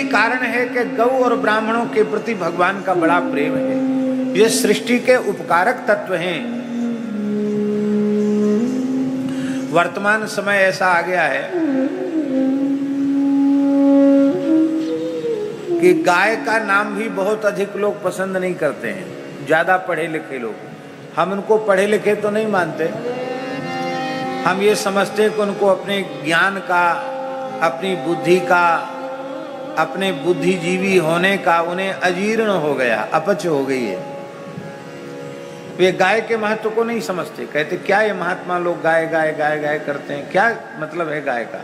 कारण है कि गौ और ब्राह्मणों के प्रति भगवान का बड़ा प्रेम है। ये सृष्टि के उपकारक तत्व हैं। वर्तमान समय ऐसा आ गया है कि गाय का नाम भी बहुत अधिक लोग पसंद नहीं करते हैं, ज्यादा पढ़े लिखे लोग। हम उनको पढ़े लिखे तो नहीं मानते, हम ये समझते हैं कि उनको अपने ज्ञान का, अपनी बुद्धि का, अपने बुद्धिजीवी होने का उन्हें अजीर्ण हो गया, अपच हो गई है। वे गाय के महत्व को नहीं समझते, कहते क्या ये महात्मा लोग गाय गाय गाय गाय करते हैं, क्या मतलब है गाय का।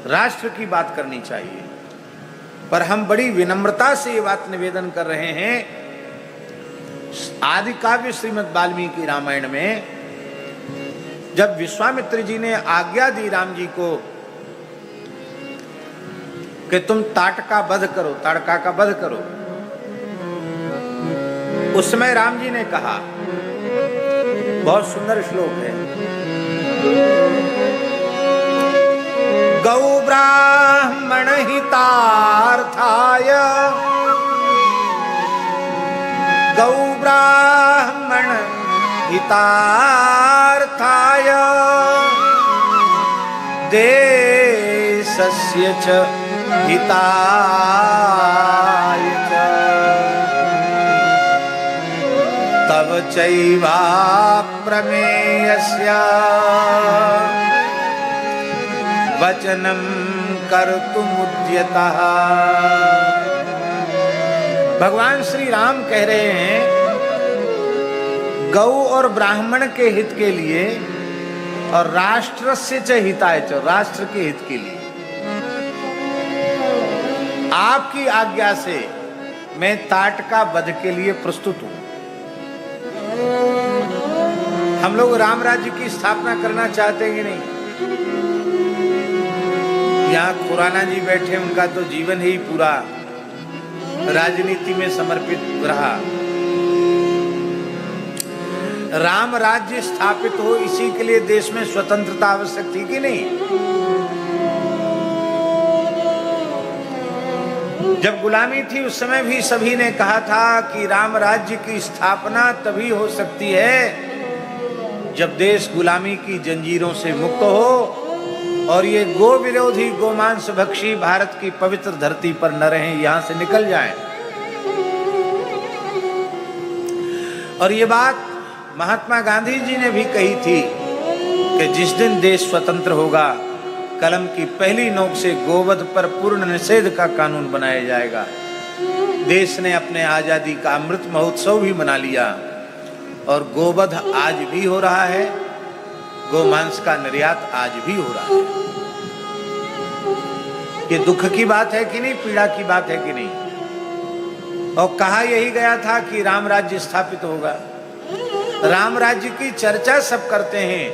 राष्ट्र की बात करनी चाहिए। पर हम बड़ी विनम्रता से ये बात निवेदन कर रहे हैं। आदि काव्य श्रीमद् वाल्मीकि रामायण में जब विश्वामित्र जी ने आज्ञा दी राम जी को कि तुम ताटका वध करो, ताड़का का वध करो, उस समय राम जी ने कहा, बहुत सुंदर श्लोक है, गौ ब्राह्मण हितार्थाय, गौ ब्राह्मण हितार्थाय देशस्य च हिताय च तव चैवाप्रमेयस्य वचनं कर्तुमुद्यतः। भगवान श्री राम कह रहे हैं गौ और ब्राह्मण के हित के लिए और राष्ट्रस्य च हिताय च, राष्ट्र के हित के लिए आपकी आज्ञा से मैं ताटका वध के लिए प्रस्तुत हूं। हम लोग राम राज्य की स्थापना करना चाहते हैं कि नहीं? यहाँ खुराना जी बैठे, उनका तो जीवन ही पूरा राजनीति में समर्पित रहा। राम राज्य स्थापित हो, इसी के लिए देश में स्वतंत्रता आवश्यक थी कि नहीं? जब गुलामी थी उस समय भी सभी ने कहा था कि राम राज्य की स्थापना तभी हो सकती है जब देश गुलामी की जंजीरों से मुक्त हो और ये गो विरोधी, गोमांस भक्षी भारत की पवित्र धरती पर न रहें, यहां से निकल जाएं। और ये बात महात्मा गांधी जी ने भी कही थी कि जिस दिन देश स्वतंत्र होगा, कलम की पहली नोक से गोवध पर पूर्ण निषेध का कानून बनाया जाएगा। देश ने अपने आजादी का अमृत महोत्सव भी मना लिया और गोवध आज भी हो रहा है, गोमांस का निर्यात आज भी हो रहा है। ये दुख की बात है कि नहीं, पीड़ा की बात है कि नहीं? और कहा यही गया था कि राम राज्य स्थापित होगा। राम राज्य की चर्चा सब करते हैं,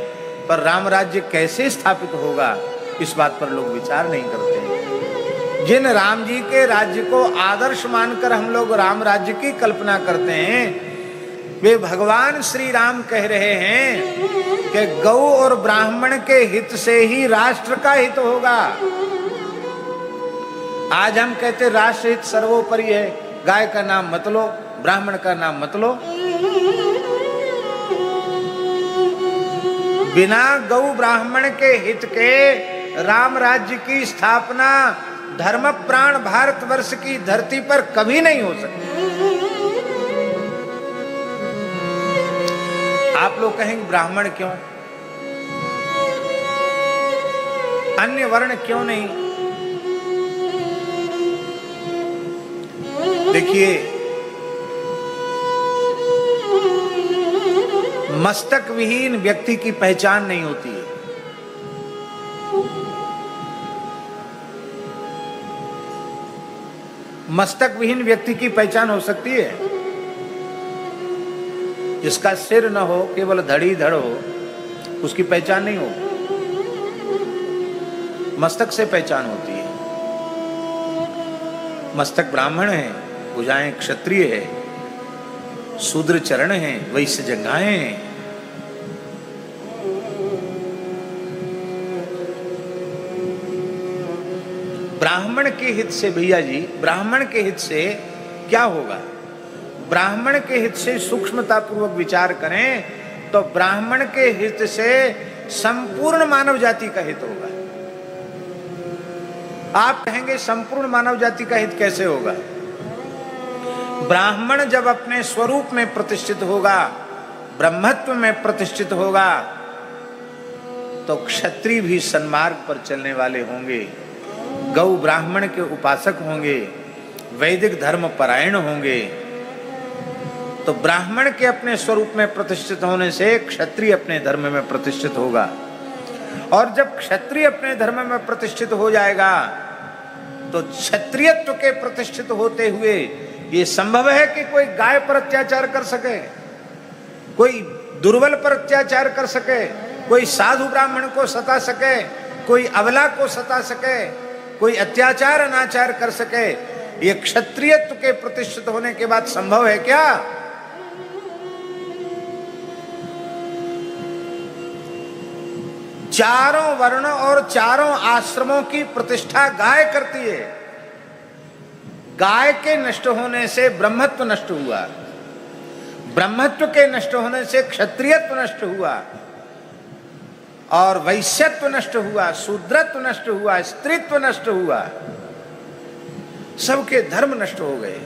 पर राम राज्य कैसे स्थापित होगा इस बात पर लोग विचार नहीं करते हैं। जिन राम जी के राज्य को आदर्श मानकर हम लोग राम राज्य की कल्पना करते हैं, वे भगवान श्री राम कह रहे हैं कि गौ और ब्राह्मण के हित से ही राष्ट्र का हित होगा। आज हम कहते राष्ट्र हित सर्वोपरि है, गाय का नाम मत लो, ब्राह्मण का नाम मत लो। बिना गौ ब्राह्मण के हित के राम राज्य की स्थापना धर्म प्राण भारतवर्ष की धरती पर कभी नहीं हो सकती। आप लोग कहेंगे ब्राह्मण क्यों, अन्य वर्ण क्यों नहीं? देखिए, मस्तक विहीन व्यक्ति की पहचान नहीं होती है। मस्तक विहीन व्यक्ति की पहचान हो सकती है? जिसका सिर न हो, केवल धड़ी धड़ हो, उसकी पहचान नहीं हो। मस्तक से पहचान होती है। मस्तक ब्राह्मण है, भुजाएं क्षत्रिय है, शूद्र चरण है, वैश्य जंघाएं हैं। ब्राह्मण के हित से, भैया जी, ब्राह्मण के हित से क्या होगा? ब्राह्मण के हित से सूक्ष्मता पूर्वक विचार करें तो ब्राह्मण के हित से संपूर्ण मानव जाति का हित होगा। आप कहेंगे संपूर्ण मानव जाति का हित कैसे होगा? ब्राह्मण जब अपने स्वरूप में प्रतिष्ठित होगा, ब्रह्मत्व में प्रतिष्ठित होगा, तो क्षत्रिय भी सन्मार्ग पर चलने वाले होंगे, गौ ब्राह्मण के उपासक होंगे, वैदिक धर्म परायण होंगे। तो ब्राह्मण के अपने स्वरूप में प्रतिष्ठित होने से क्षत्रिय अपने धर्म में प्रतिष्ठित होगा, और जब क्षत्रिय अपने धर्म में प्रतिष्ठित हो जाएगा तो क्षत्रियत्व के प्रतिष्ठित होते हुए ये संभव है कि कोई गाय पर अत्याचार कर सके, कोई दुर्बल पर अत्याचार कर सके, कोई साधु ब्राह्मण को सता सके, कोई अबला को सता सके, कोई अत्याचार अनाचार कर सके? ये क्षत्रियत्व के प्रतिष्ठित होने के बाद संभव है क्या? चारों वर्ण और चारों आश्रमों की प्रतिष्ठा गाय करती है। गाय के नष्ट होने से ब्रह्मत्व नष्ट हुआ, ब्रह्मत्व के नष्ट होने से क्षत्रियत्व नष्ट हुआ, और वैश्यत्व नष्ट हुआ, शूद्रत्व नष्ट हुआ, स्त्रीत्व नष्ट हुआ, सबके धर्म नष्ट हो गए।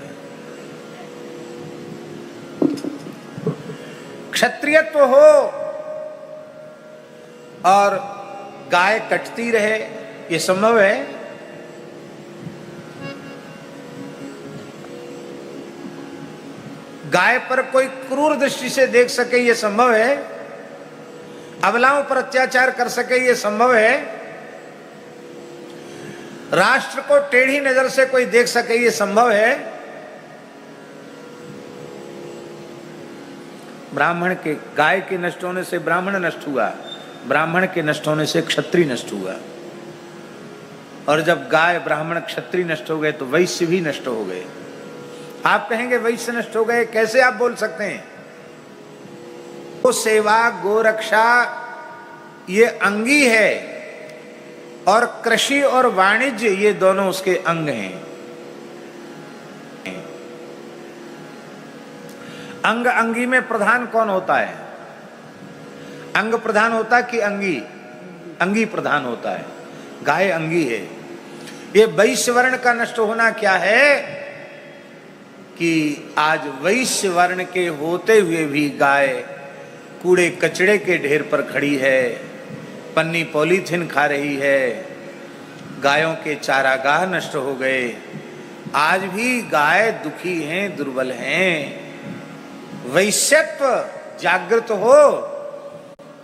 क्षत्रियत्व हो और गाय कटती रहे, ये संभव है? गाय पर कोई क्रूर दृष्टि से देख सके, ये संभव है? अबलाओं पर अत्याचार कर सके, ये संभव है? राष्ट्र को टेढ़ी नजर से कोई देख सके, ये संभव है? ब्राह्मण के, गाय के नष्ट होने से ब्राह्मण नष्ट हुआ, ब्राह्मण के नष्ट होने से क्षत्रिय नष्ट हुआ, और जब गाय ब्राह्मण क्षत्रिय नष्ट हो गए तो वैश्य भी नष्ट हो गए। आप कहेंगे वैश्य नष्ट हो गए, कैसे आप बोल सकते हैं? गो सेवा, गो रक्षा ये अंगी है, और कृषि और वाणिज्य ये दोनों उसके अंग हैं। अंग अंगी में प्रधान कौन होता है? अंग प्रधान होता है कि अंगी? अंगी प्रधान होता है। गाय अंगी है। ये वैश्य वर्ण का नष्ट होना क्या है कि आज वैश्य वर्ण के होते हुए भी गाय कूड़े कचड़े के ढेर पर खड़ी है, पन्नी पॉलीथिन खा रही है, गायों के चारागाह नष्ट हो गए। आज भी गाय दुखी हैं, दुर्बल हैं। वैश्यत्व जागृत हो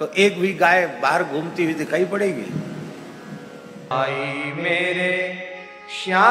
तो एक भी गाय बाहर घूमती हुई दिखाई पड़ेगी। आई मेरे श्याम